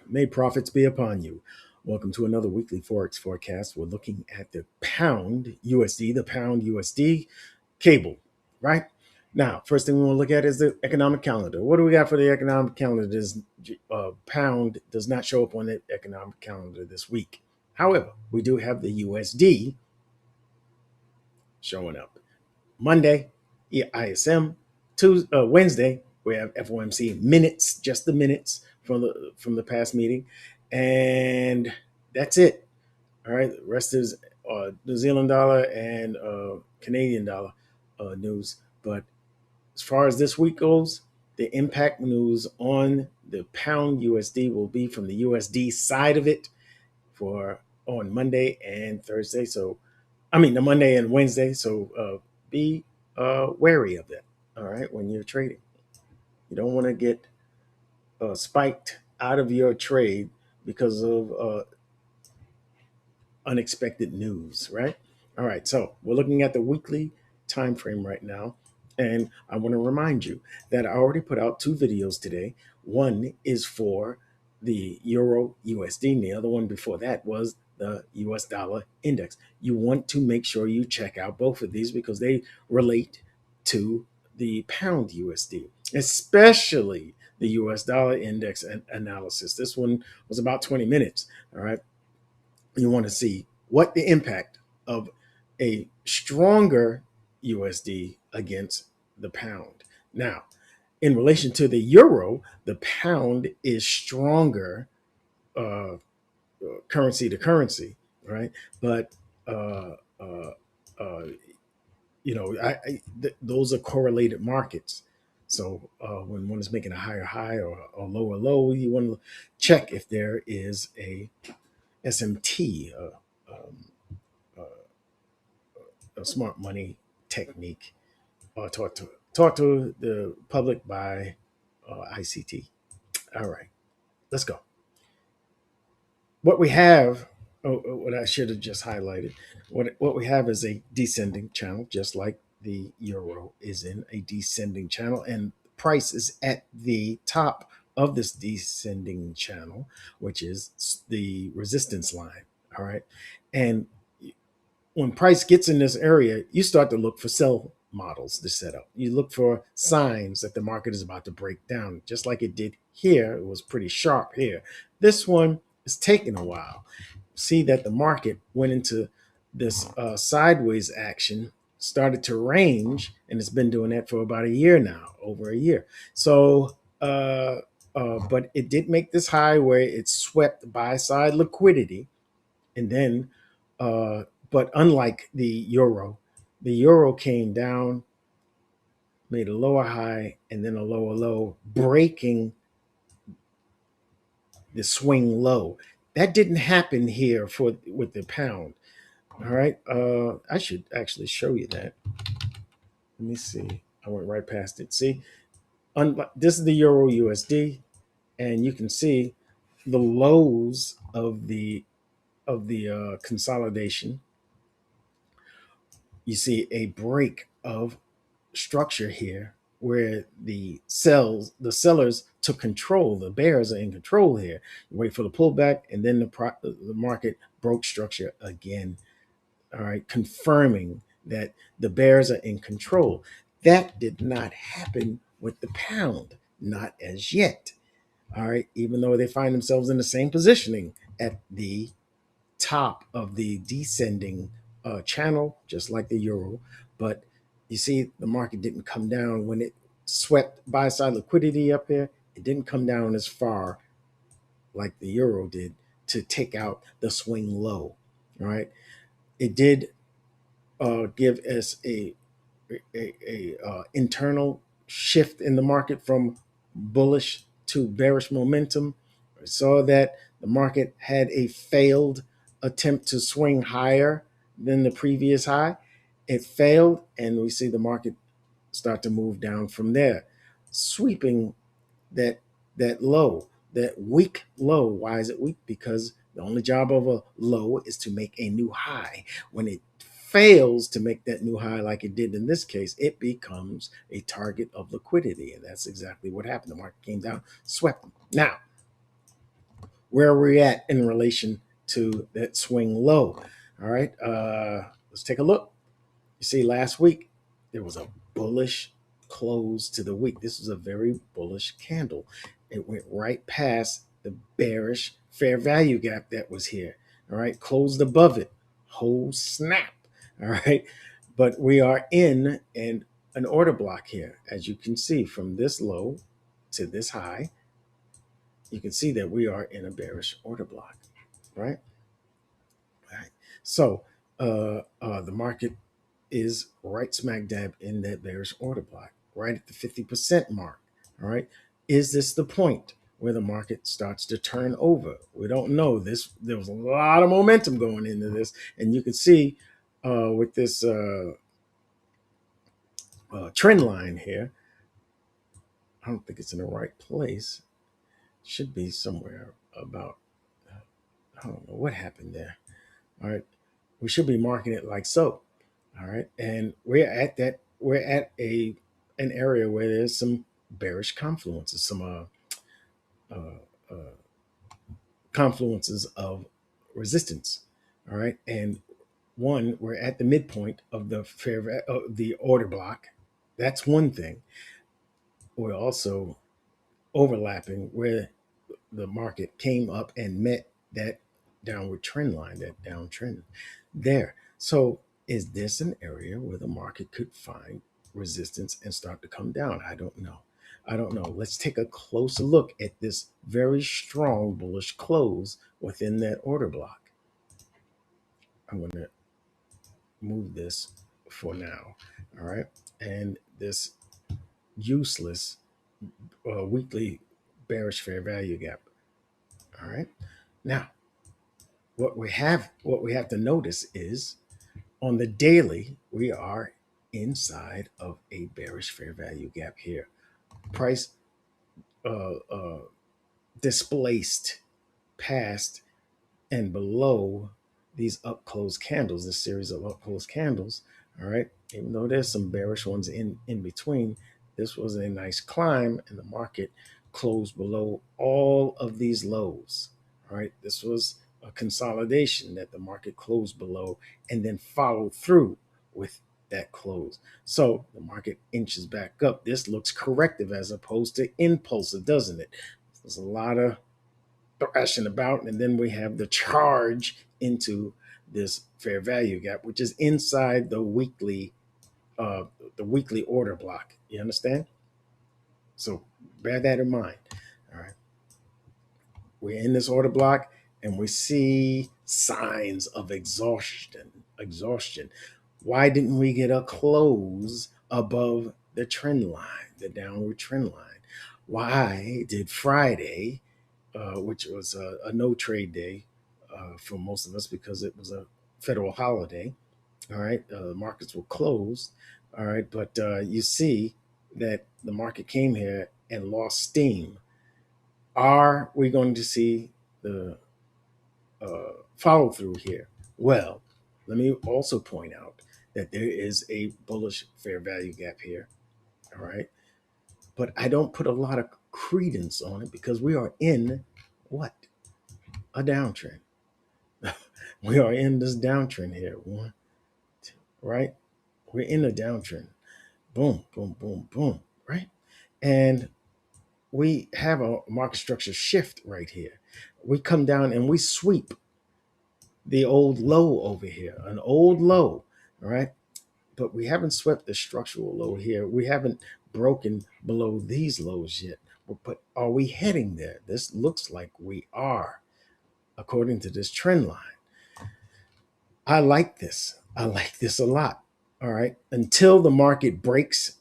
May profits be upon you. Welcome to another weekly Forex forecast. We're looking at the pound USD, the pound USD cable, right? Now, first thing we want to look at is the economic calendar. What do we got for the economic calendar? This pound does not show up on the economic calendar this week. However, we do have the USD showing up. Monday, ISM. Tuesday, Wednesday, we have FOMC minutes, just the minutes from the past meeting, and that's it. All right, the rest is New Zealand dollar and Canadian dollar news. But as far as this week goes, the impact news on the pound USD will be from the USD side of it for on Monday and Thursday. So, I mean, the Monday and Wednesday. So be wary of that. All right, when you're trading, you don't want to get spiked out of your trade because of unexpected news, right? All right, so we're looking at the weekly time frame right now, and I want to remind you that I already put out two videos today. One is for the Euro USD, and the other one before that was the US dollar index. You want to make sure you check out both of these because they relate to the pound USD, especially the US dollar index analysis. This one was about 20 minutes. All right, you want to see what the impact of a stronger USD against the pound. Now, in relation to the euro, the pound is stronger uh, currency to currency, right? But uh, uh, uh, those are correlated markets. So when one is making a higher high or a lower low, you want to check if there is a SMT, uh, a smart money technique, taught to the public by ICT. All right, let's go. What we have, what I should have just highlighted, what we have is a descending channel, just like the euro is in a descending channel, and price is at the top of this descending channel, which is the resistance line. All right, and when price gets in this area, you start to look for sell models to set up. You look for signs that the market is about to break down, just like it did here. It was pretty sharp here. This one is taking a while. See that the market went into this sideways action, started to range, and it's been doing that for about a year now, over a year. So, but it did make this high where it swept buy side liquidity, and then uh, but unlike the euro came down, made a lower high and then a lower low, breaking the swing low. That didn't happen here for with the pound. All right. I should actually show you that. Let me see. I went right past it. See, this is the euro USD, and you can see the lows of the consolidation. You see a break of structure here where the sellers took control. The bears are in control here. You wait for the pullback, and then the market broke structure again. All right, confirming that the bears are in control. That did not happen with the pound, not as yet. All right, even though they find themselves in the same positioning at the top of the descending channel, just like the euro. But you see, the market didn't come down when it swept buy side liquidity up there. It didn't come down as far like the euro did to take out the swing low. All right, it did give us a internal shift in the market from bullish to bearish momentum. I saw that the market had a failed attempt to swing higher than the previous high. It failed, and we see the market start to move down from there, sweeping that that low, that weak low. Why is it weak? Because the only job of a low is to make a new high. When it fails to make that new high like it did in this case, it becomes a target of liquidity. And that's exactly what happened. The market came down, swept them. Now, where we're at in relation to that swing low. All right, let's take a look. You see, last week there was a bullish close to the week. This was a very bullish candle. It went right past the bearish fair value gap that was here. All right, closed above it. Whole snap. All right, but we are in an order block here, as you can see from this low to this high. You can see that we are in a bearish order block, right? All right. So the market is right smack dab in that bearish order block, right at the 50% mark. All right. Is this the point where the market starts to turn over? We don't know. There was a lot of momentum going into this, and you can see with this trend line here. I don't think it's in the right place. It should be somewhere about. I don't know what happened there. All right. We should be marking it like so. All right. And we're at an area where there's some bearish confluences, some uh, uh, confluences of resistance. All right. And one, we're at the midpoint of the order block. That's one thing. We're also overlapping where the market came up and met that downward trend line, that downtrend there. So, is this an area where the market could find resistance and start to come down? I don't know. I don't know. Let's take a closer look at this very strong bullish close within that order block. I'm going to move this for now. All right. And this useless weekly bearish fair value gap. All right. Now, what we have to notice is on the daily we are inside of a bearish fair value gap here. Price uh, uh, displaced past and below these up close candles, this series of up close candles. All right, even though there's some bearish ones in between, this was a nice climb, and the market closed below all of these lows. All right, this was a consolidation that the market closed below and then followed through with that close. So the market inches back up. This looks corrective as opposed to impulsive, doesn't it? There's a lot of thrashing about, and then we have the charge into this fair value gap, which is inside uh, the weekly order block. You understand? So bear that in mind. All right, we're in this order block, and we see signs of exhaustion. Exhaustion. Why didn't we get a close above the trend line, the downward trend line? Why did Friday, which was a no trade day for most of us because it was a federal holiday. All right, markets were closed. All right, but you see that the market came here and lost steam. Are we going to see the follow through here? Well, let me also point out that there is a bullish fair value gap here. All right, but I don't put a lot of credence on it because we are in what? A downtrend. We are in this downtrend here. One, two, right? We're in a downtrend. Boom, boom, boom, boom, right? And we have a market structure shift right here. We come down and we sweep the old low over here, an old low, all right? But we haven't swept the structural low here. We haven't broken below these lows yet. But are we heading there? This looks like we are, according to this trend line. I like this. I like this a lot. All right. Until the market breaks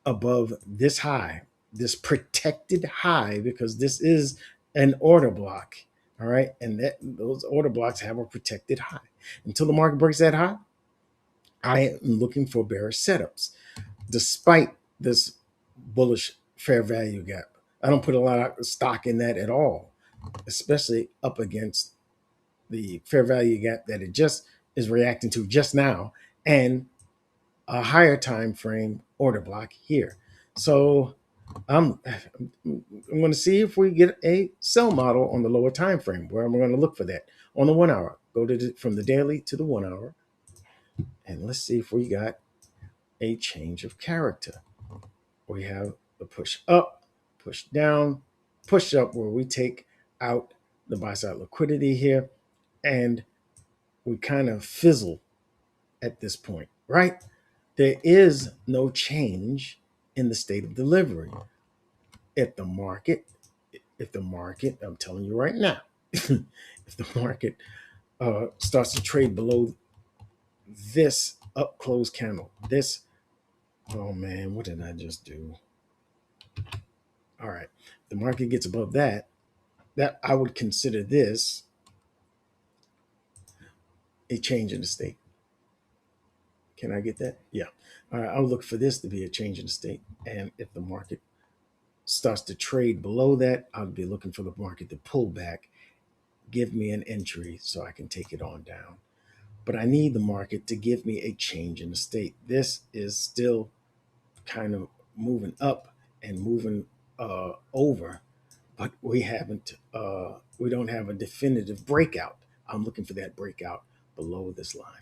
above this high, this protected high, because this is an order block. All right. And those order blocks have a protected high. Until the market breaks that high, I am looking for bearish setups, despite this bullish fair value gap. I don't put a lot of stock in that at all, especially up against the fair value gap that it just is reacting to just now, and a higher time frame order block here. So I'm going to see if we get a sell model on the lower time frame. Where I'm going to look for that on the 1 hour. Go to from the daily to the 1 hour, and let's see if we got a change of character. We have the push up, push down, push up, where we take out the buy side liquidity here, and we kind of fizzle at this point, right? There is no change in the state of delivery. If the market, I'm telling you right now, if the market starts to trade below this up close candle, this, oh man, what did I just do? All right, the market gets above that, that I would consider this a change in the state. Can I get that? Yeah. All right, I'll look for this to be a change in the state. And if the market starts to trade below that, I'll be looking for the market to pull back, give me an entry so I can take it on down. But I need the market to give me a change in the state. This is still kind of moving up and moving over, but we don't have a definitive breakout. I'm looking for that breakout below this line.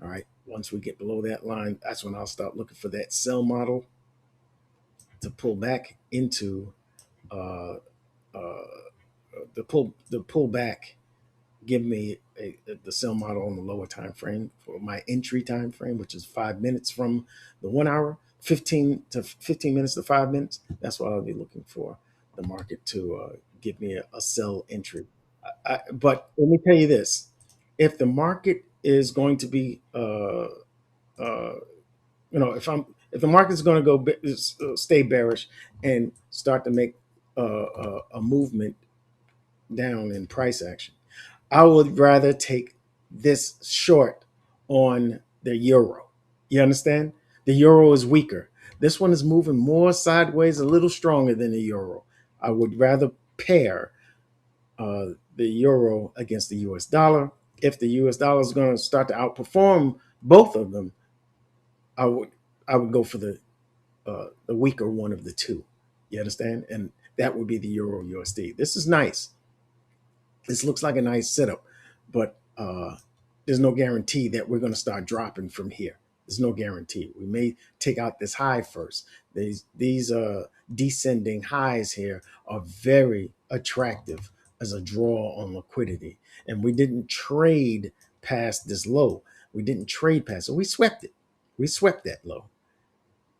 All right. Once we get below that line, that's when I'll start looking for that sell model to pull back into uh, uh, the pull back. Give me the sell model on the lower time frame for my entry time frame, which is 5 minutes from the 1 hour, 15 minutes to 5 minutes. That's what I'll be looking for the market to give me a sell entry. But let me tell you this: if the market is going to be uh, if the market's going to stay bearish and start to make a movement down in price action, I would rather take this short on the euro. You understand? The euro is weaker. This one is moving more sideways, a little stronger than the euro. I would rather pair the euro against the US dollar. If the US dollar is going to start to outperform both of them, I would go for the weaker one of the two. You understand? And that would be the Euro USD. This is nice. This looks like a nice setup, but there's no guarantee that we're going to start dropping from here. There's no guarantee. We may take out this high first. These descending highs here are very attractive as a draw on liquidity, and we didn't trade past this low. We didn't trade past it. We swept it. We swept that low.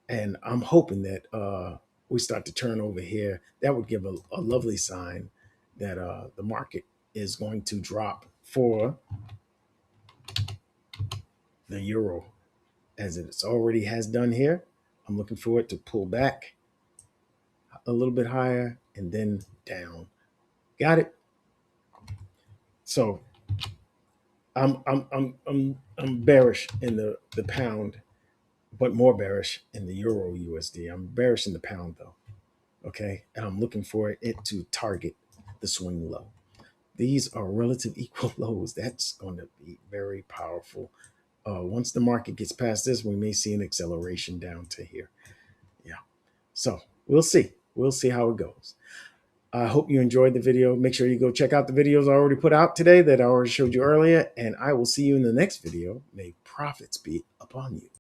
And I'm hoping that we start to turn over here. That would give a lovely sign that the market is going to drop for the euro, as it already has done here. I'm looking for it to pull back a little bit higher and then down. Got it. So I'm bearish in the pound, but more bearish in the euro USD. I'm bearish in the pound though. Okay, and I'm looking for it to target the swing low. These are relative equal lows. That's going to be very powerful. Once the market gets past this, we may see an acceleration down to here. Yeah, so we'll see. We'll see how it goes. I hope you enjoyed the video. Make sure you go check out the videos I already put out today that I already showed you earlier, and I will see you in the next video. May profits be upon you.